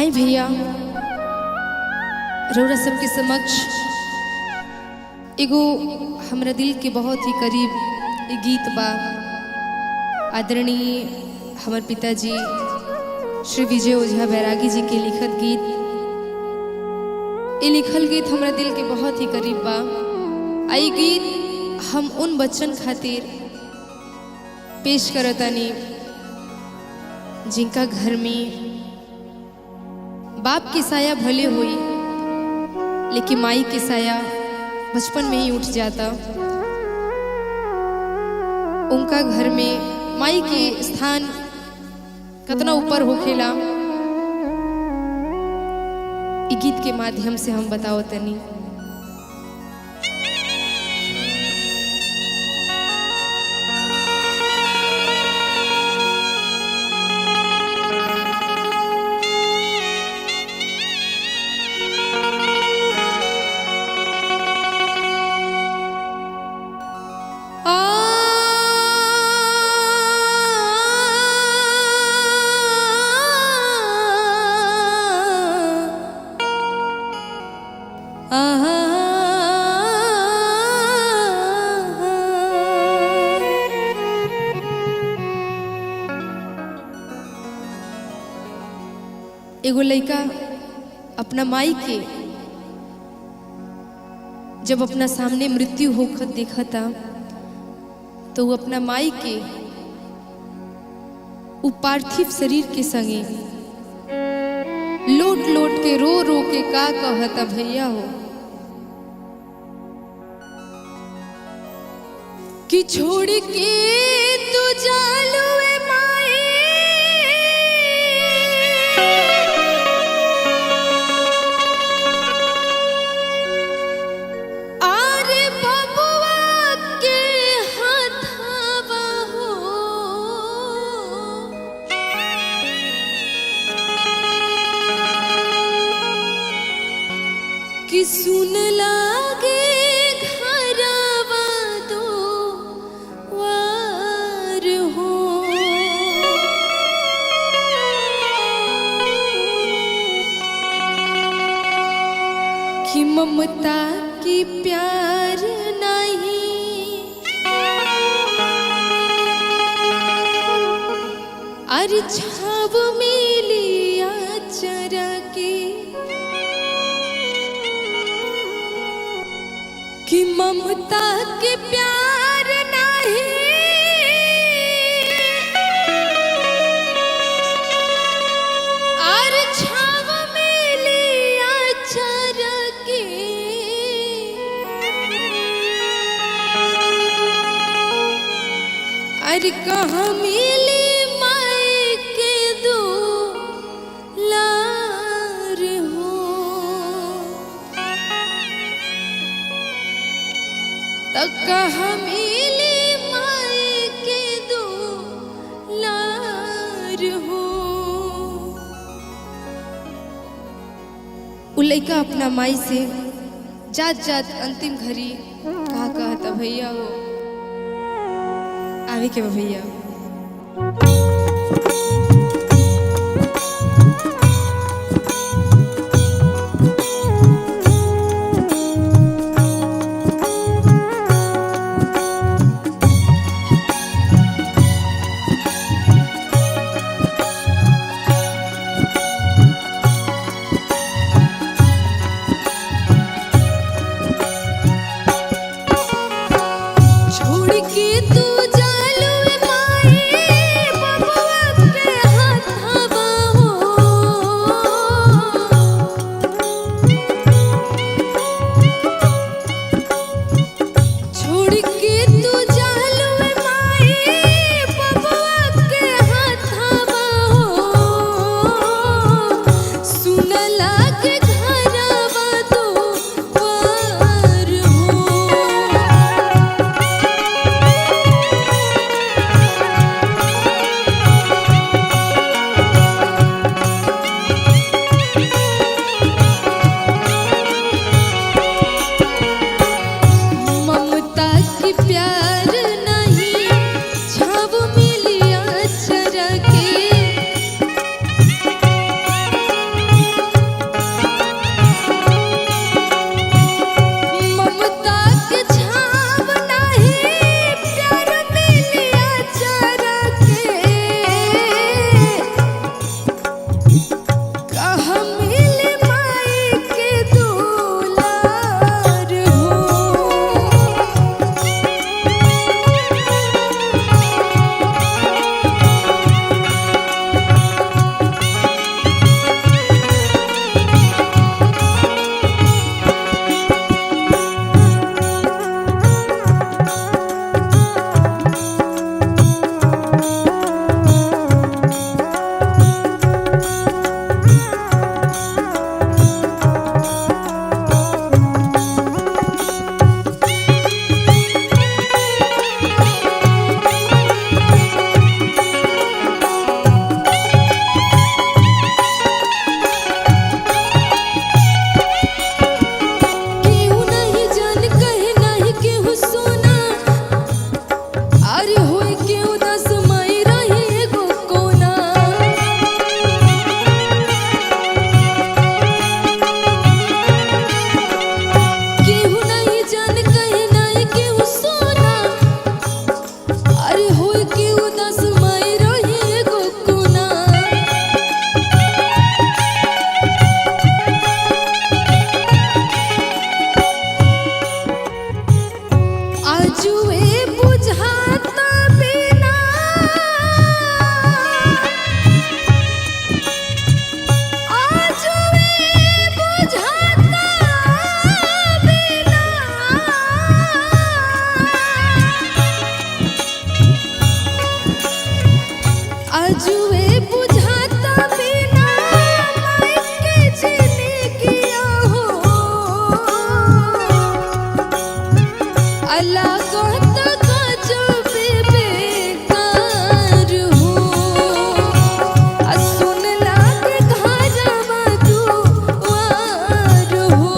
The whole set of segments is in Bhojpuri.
आई भैया रौरा सबके समक्ष एगो हमरा दिल के बहुत ही करीब गीत बा। आदरणीय हमार पिताजी श्री विजय ओझा बैरागी जी के लिखत गीत। ये लिखल गीत हमरा दिल के बहुत ही करीब बा। आई गीत हम उन बच्चन खातिर पेश करतानी जिनका घर में बाप की साया भले हुई लेकिन माई की साया बचपन में ही उठ जाता। उनका घर में माई के स्थान कितना ऊपर होखेला, इस गीत के माध्यम से हम बताओ तनी। एगो लड़का अपना माई के जब अपना सामने मृत्यु होकर देखा था तो वो अपना माई के पार्थिव शरीर के संगे लोट लोट के रो रो के का कहता भैया हो कि छोड़ के तू जालू कि सुन लागे घरवा दो वार हो कि ममता की प्यार नहीं अरे छाव मिलिया चरा के कि ममता के प्यार नहीं और छाव मिलिया चरा के अरे कहाँ मिली माई के दो लार हो तक कहाँ मिली माई के दो लार हो। उ लइका अपना माई से जात जात अंतिम घड़ी कहा कहता भैया हो आवे के भैया। छोड़ के तू जालू माई आजुए बुझाता बिना माई के जिंदगिया हो अल्लाह को तो गजब बेकार हो सुन लागे घरवा दुआर हो।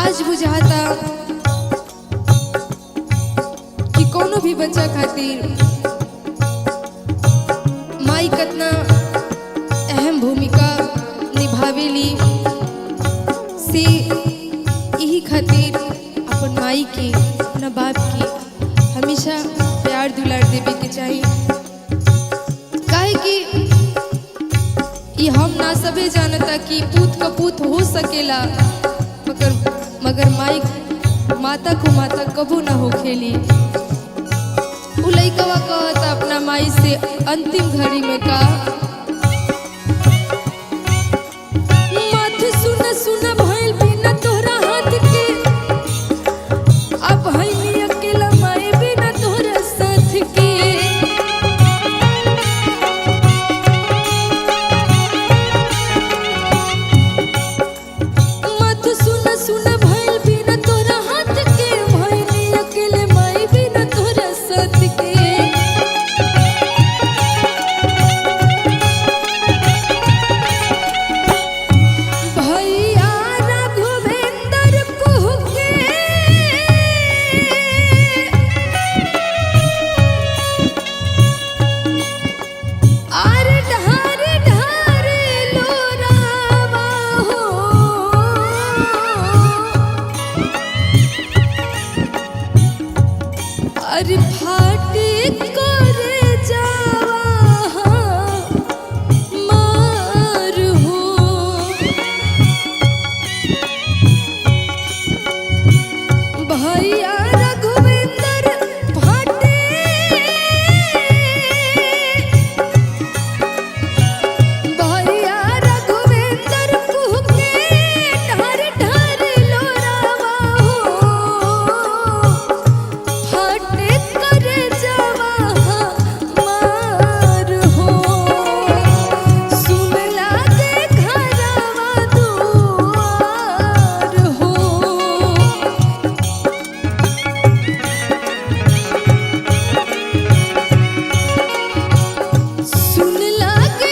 आज बुझाता कि कोनो भी बच्चा खातिर माई कितना अहम भूमिका निभावेली से यही खातिर अपन माई के अपना बाप के हमेशा प्यार दुलार देवे के चाहिए। काहे कि ये हम ना सबे जानता कि पूत का पूत हो सकेला मगर माई माता को माता कबू ना हो खेली। उ लइकवा कहता अपना माई से अंतिम घड़ी में का माथ सुन सुन भइल बिना तोहरा हाथ के अब हइली अकेला माई बिना तोहरा साथ के माथ सुन सुन भइल बिना तोहरा हाथ के भइली अकेले माई बिना तोहरा साथ के भैया राघवेंद्र कुह के आर ढार ढार लोरावा हो अरे फाटे करे जावा मार हो भैया रघुवेंद्र फाटे भैया रघुवेंद्र कुह के ढार ढार लोरावा हो फाटे करे जावा मार हो सुन लागे घरवा दुआर हो सुन लागे